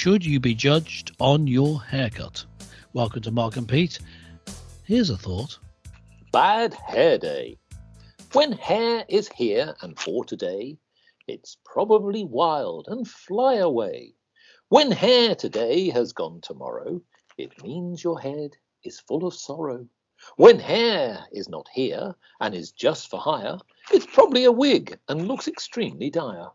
Should you be judged on your haircut? Welcome to Mark and Pete. Here's a thought. Bad hair day. When hair is here and for today, it's probably wild and fly away. When hair today has gone tomorrow, it means your head is full of sorrow. When hair is not here and is just for hire, it's probably a wig and looks extremely dire.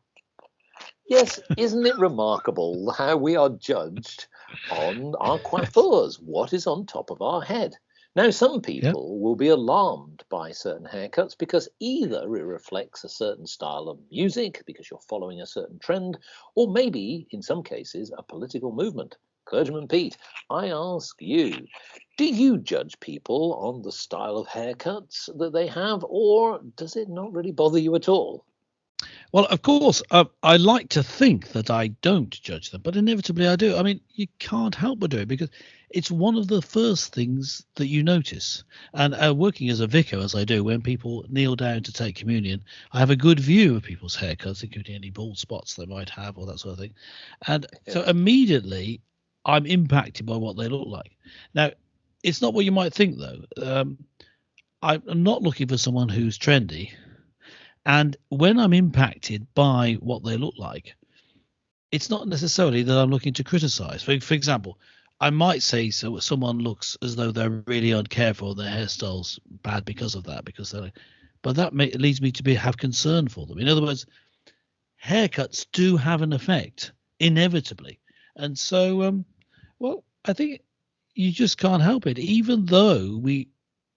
Yes, isn't it remarkable how we are judged on our coiffures, what is on top of our head? Now, some people will be alarmed by certain haircuts because either it reflects a certain style of music, because you're following a certain trend, or maybe, in some cases, a political movement. Clergyman Pete, I ask you, do you judge people on the style of haircuts that they have, or does it not really bother you at all? Well, of course, I like to think that I don't judge them, but inevitably I do. I mean, you can't help but do it because it's one of the first things that you notice. And working as a vicar, as I do, when people kneel down to take communion, I have a good view of people's haircuts, including any bald spots they might have or that sort of thing. And so immediately I'm impacted by what they look like. Now, it's not what you might think, though. I'm not looking for someone who's trendy. And when I'm impacted by what they look like, it's not necessarily that I'm looking to criticize. For example, I might say so someone looks as though they're really uncareful, their hairstyle's bad because of that, but that leads me to have concern for them. In other words, haircuts do have an effect, inevitably. And so, well, I think you just can't help it, even though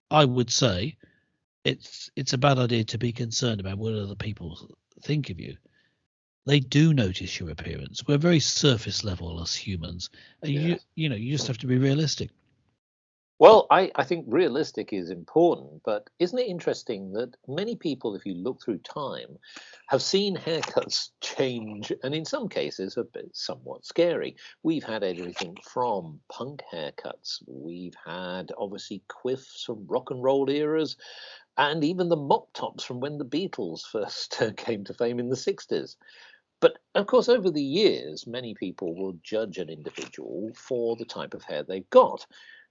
I would say, it's a bad idea to be concerned about what other people think of you. They do notice your appearance. We're very surface level as humans. You just have to be realistic. Well, I think realistic is important, but isn't it interesting that many people, if you look through time, have seen haircuts change, and in some cases have been somewhat scary. We've had everything from punk haircuts. We've had, obviously, quiffs from rock and roll eras, and even the mop tops from when the Beatles first came to fame in the 60s. But of course, over the years, many people will judge an individual for the type of hair they've got.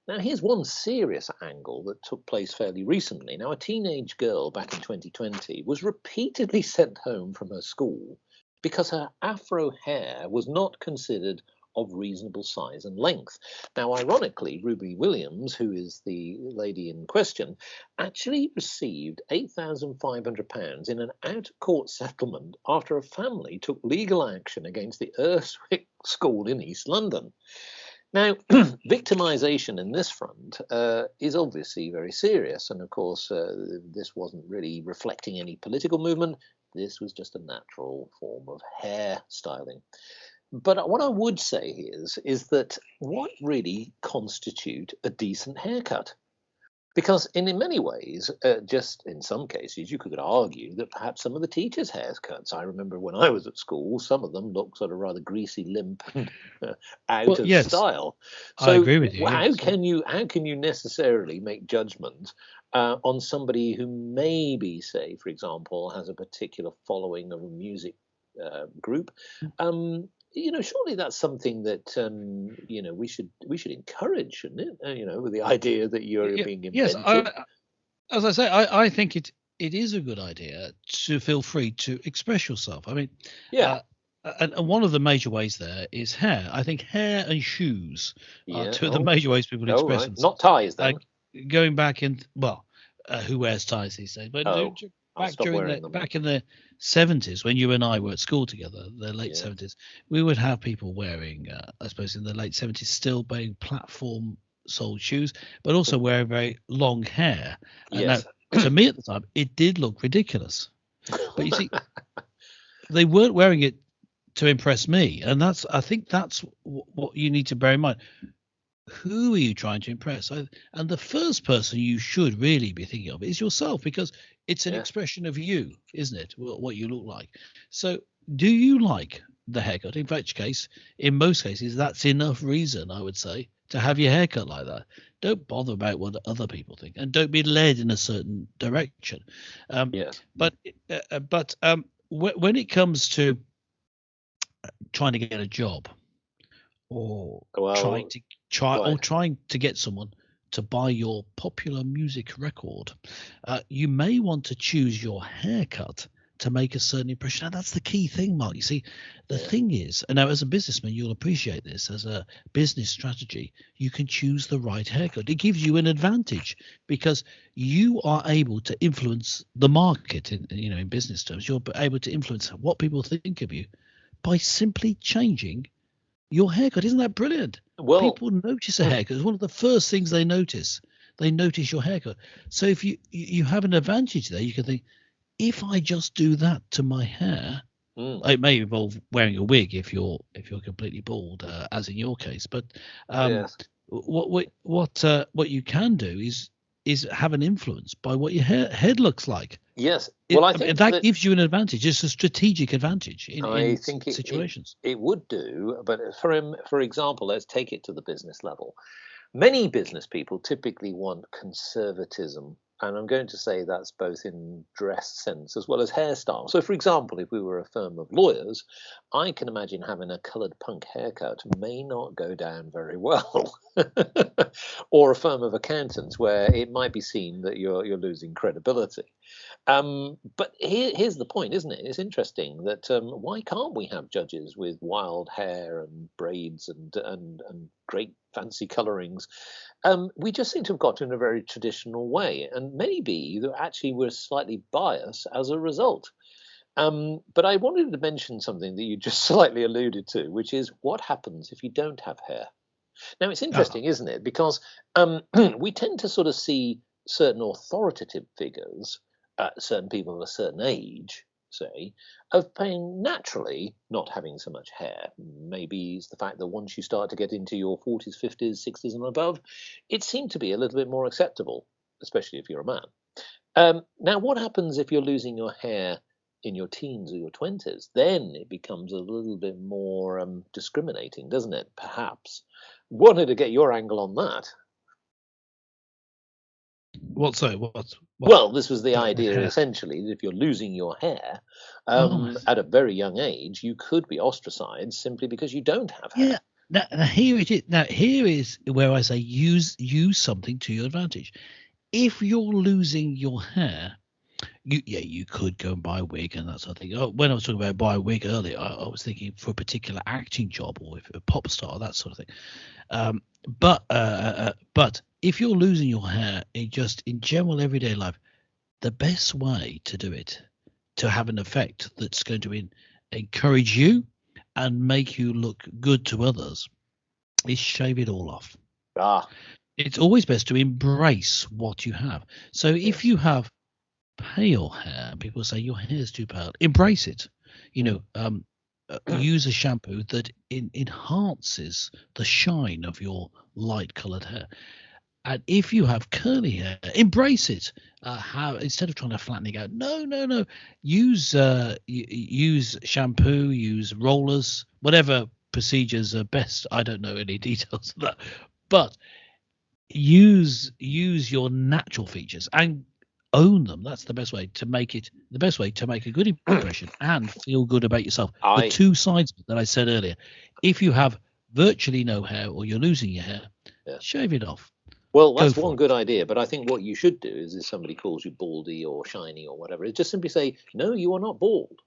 Now, here's one serious angle that took place fairly recently. Now, a teenage girl back in 2020 was repeatedly sent home from her school because her afro hair was not considered of reasonable size and length. Now, ironically, Ruby Williams, who is the lady in question, actually received £8,500 in an out-of-court settlement after a family took legal action against the Urswick School in East London. Now, victimisation in this front is obviously very serious, and of course, this wasn't really reflecting any political movement. This was just a natural form of hair styling. But what I would say is that what really constitute a decent haircut? Because in many ways, just in some cases, you could argue that perhaps some of the teachers' haircuts, I remember when I was at school, some of them looked sort of rather greasy, limp, and out of style. So I agree with you. How can you necessarily make judgment on somebody who maybe, say, for example, has a particular following of a music group? Surely that's something that we should encourage, shouldn't it? With the idea that you're being inventive. Yes, as I say, I think it is a good idea to feel free to express yourself. I mean, and one of the major ways there is hair. I think hair and shoes are two of the major ways people express themselves. Not ties, then. Going back in, who wears ties these days? But back in the 70s, when you and I were at school together, the late 70s, we would have people wearing, I suppose in the late 70s, still wearing platform-soled shoes, but also wearing very long hair. Yes. Now, to me at the time, it did look ridiculous. But you see, they weren't wearing it to impress me, and I think that's what you need to bear in mind. Who are you trying to impress? And the first person you should really be thinking of is yourself, because it's an expression of you, isn't it? What you look like. So do you like the haircut? In which case, in most cases, that's enough reason, I would say, to have your haircut like that. Don't bother about what other people think, and don't be led in a certain direction. But when it comes to trying to get a job, or Well, trying to get someone to buy your popular music record, you may want to choose your haircut to make a certain impression. Now, that's the key thing, Mark. You see, the thing is, and now as a businessman, you'll appreciate this. As a business strategy, you can choose the right haircut. It gives you an advantage because you are able to influence the market in business terms. You're able to influence what people think of you by simply changing your haircut. Isn't that brilliant? well, People notice a haircut. It's one of the first things they notice. They notice your haircut. So if you have an advantage there, you can think, if I just do that to my hair, it may involve wearing a wig if you're completely bald, as in your case. But yes. what you can do is have an influence by what your head looks like. Yes. Well, I think that gives you an advantage. It's a strategic advantage in situations. It would do, but for example, let's take it to the business level. Many business people typically want conservatism, and I'm going to say that's both in dress sense as well as hairstyle. So, for example, if we were a firm of lawyers, I can imagine having a coloured punk haircut may not go down very well. Or a firm of accountants where it might be seen that you're losing credibility. But here's the point, isn't it? It's interesting that why can't we have judges with wild hair and braids and great fancy colorings? We just seem to have got to in a very traditional way, and maybe actually we're slightly biased as a result. But I wanted to mention something that you just slightly alluded to, which is what happens if you don't have hair. Now, it's interesting, isn't it? Because we tend to sort of see certain authoritative figures, certain people of a certain age, say, of being naturally not having so much hair. Maybe it's the fact that once you start to get into your 40s, 50s, 60s and above, it seemed to be a little bit more acceptable, especially if you're a man. Now, what happens if you're losing your hair in your teens or your 20s? Then it becomes a little bit more discriminating, doesn't it? Perhaps. Wanted to get your angle on that. What? Well, this was the idea, essentially, that if you're losing your hair at a very young age, you could be ostracized simply because you don't have hair. Yeah. Now here it is. Now here is where I say use something to your advantage. If you're losing your hair, you could go and buy a wig and that sort of thing. When I was talking about buy a wig earlier, I was thinking for a particular acting job or if a pop star, that sort of thing. But if you're losing your hair in general everyday life, the best way to do it, to have an effect that's going to encourage you and make you look good to others, is shave it all off. It's always best to embrace what you have. So if you have pale hair, people say your hair is too pale, embrace it. Use a shampoo that enhances the shine of your light colored hair. And if you have curly hair, embrace it. Instead of trying to flatten it out, no. Use shampoo, use rollers, whatever procedures are best. I don't know any details of that, but use your natural features and own them. That's the best way to make it. The best way to make a good impression and feel good about yourself. The two sides that I said earlier. If you have virtually no hair or you're losing your hair, shave it off. Well, that's one good idea, but I think what you should do is if somebody calls you baldy or shiny or whatever, is just simply say, no, you are not bald.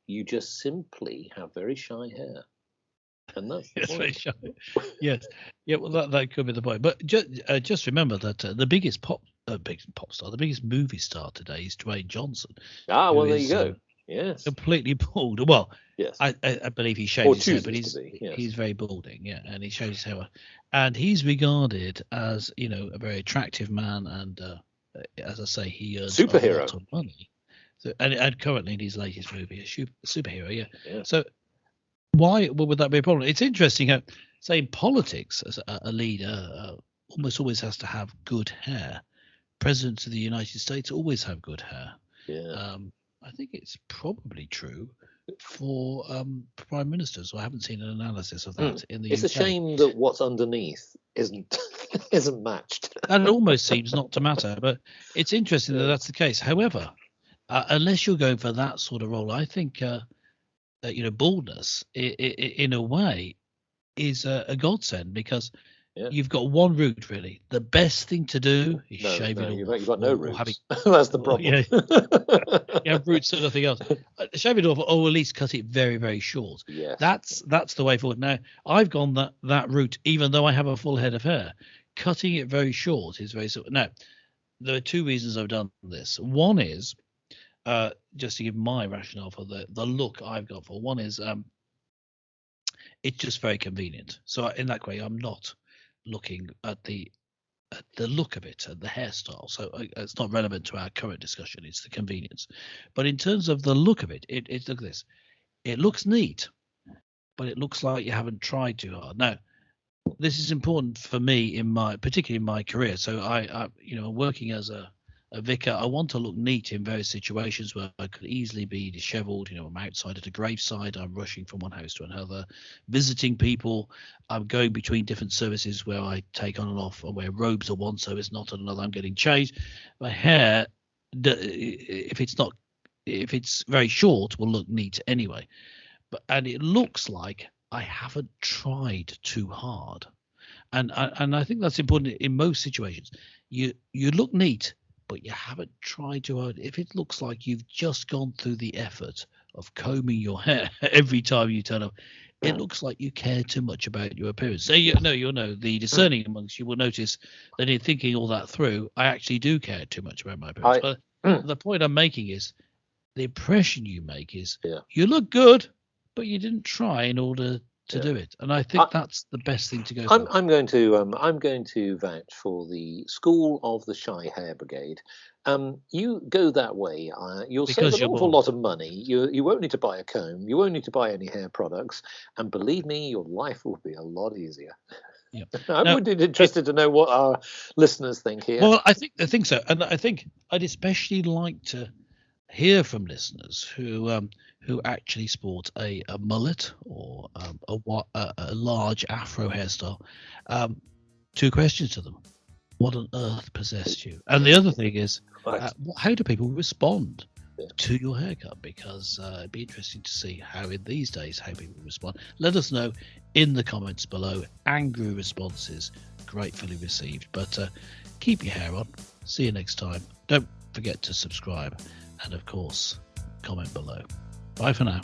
You just simply have very shy hair. And that's very shy. Yes. Yeah, well, that could be the point. But just remember that the biggest pop star, the biggest movie star today is Dwayne Johnson. Well, there you go. Yes. Completely bald. Well, yes. I believe he shaves his hair, but he's very balding, and he shows his hair. And he's regarded as, a very attractive man, and as I say, he earns a lot of money. So, and currently in his latest movie, a superhero, yeah. So why would that be a problem? It's interesting how, say, in politics, as a leader almost always has to have good hair. Presidents of the United States always have good hair. Yeah. I think it's probably true for prime ministers. I haven't seen an analysis of that in the UK. It's a shame that what's underneath isn't matched. That almost seems not to matter, but it's interesting that that's the case. However, unless you're going for that sort of role, I think baldness, in a way, is a godsend, because Yeah. you've got one route really. The best thing to do is shave it all you've off. got no or roots. That's the problem. You have roots and nothing else. Shave it off, or at least cut it very, very short. Yes. That's the way forward. Now, I've gone that route, even though I have a full head of hair. Cutting it very short is very simple. Now, there are two reasons I've done this. One is, just to give my rationale for the look I've got for. One is, it's just very convenient. So in that way, I'm not looking at the look of it and the hairstyle. So it's not relevant to our current discussion. It's the convenience. But in terms of the look of it, it look at this. It looks neat, but it looks like you haven't tried too hard. Now, this is important for me particularly in my career. So I working as a vicar, I want to look neat in various situations where I could easily be disheveled. I'm outside at a graveside, I'm rushing from one house to another, visiting people, I'm going between different services where I take on and off, or where robes are one service, not another, I'm getting changed. My hair, if it's very short, will look neat anyway. And it looks like I haven't tried too hard. And I think that's important in most situations. You look neat, but you haven't tried too hard. If it looks like you've just gone through the effort of combing your hair every time you turn up, it looks like you care too much about your appearance. So the discerning amongst you will notice that in thinking all that through, I actually do care too much about my appearance. But the point I'm making is, the impression you make is you look good, but you didn't try in order to do it, and I think that's the best thing to go for. I'm going to vouch for the school of the Shy Hair Brigade. You go that way, you'll save an awful lot of money. You won't need to buy a comb. You won't need to buy any hair products, and believe me, your life will be a lot easier. Yeah. I'm interested to know what our listeners think here. Well, I think so, and I think I'd especially like to hear from listeners who actually sport a mullet or a large afro hairstyle. Two questions to them: what on earth possessed you? And the other thing is, how do people respond to your haircut? Because it'd be interesting to see how in these days how people respond. Let us know in the comments below. Angry responses gratefully received. But keep your hair on. See you next time. Don't forget to subscribe. And of course, comment below. Bye for now.